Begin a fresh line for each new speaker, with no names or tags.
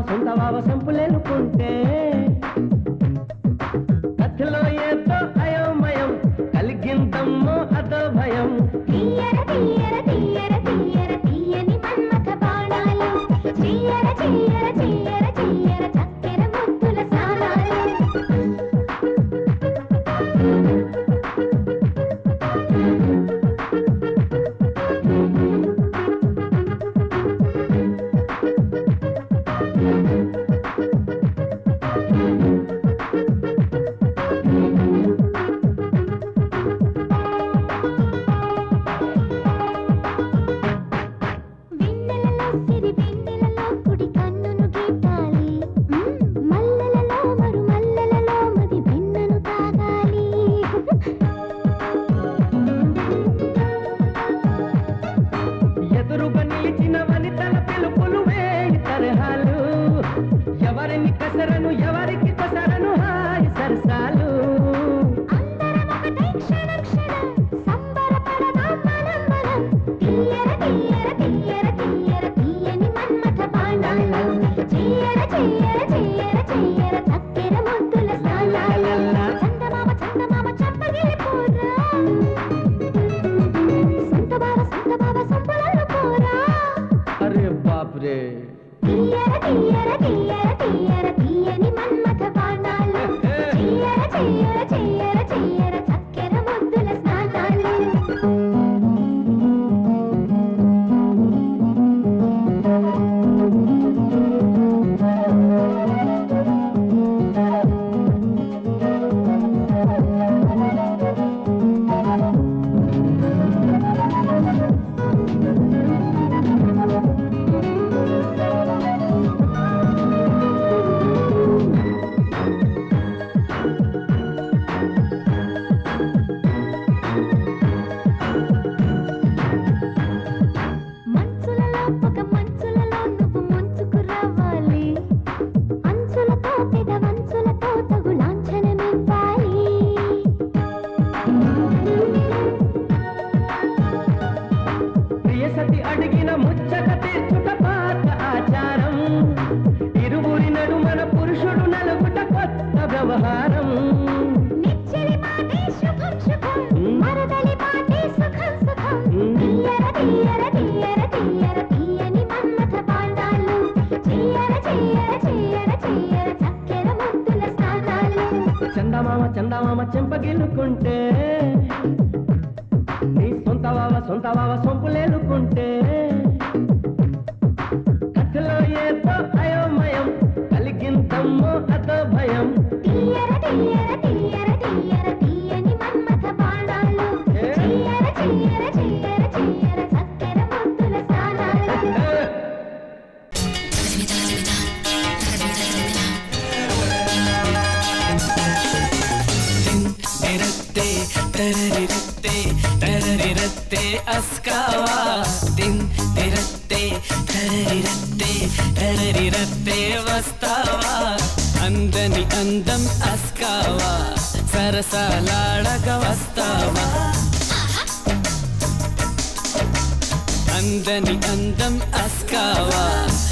సొంతవావ సంపులేలుకుంటే కథలో ఏదో అయోమయం కలిగిందమ్మో అదో భయం
తీయర తీయర తీయర తీయర తీయని మన్మథ బాణాలు తీయర తీయర తీయర తీయర చక్కెర ముద్దుల స్నానాలు
చందమామ చెంపగిల్లుకుంటే నీ సొంతవావ సొంపులేలుకుంటే కథలో ఏదో అయోమయం కలిగిందమ్మో అదో భయం
తీయర తీయర తీయర తీయర తీయని మన్మథ బాణాలు తీయర తీయర తీయర తీయర చక్కెర ముద్దుల స్నానాలు
tereritte askava din tereritte vastava andani andam askava sarasalaadaga vastava andani andam askava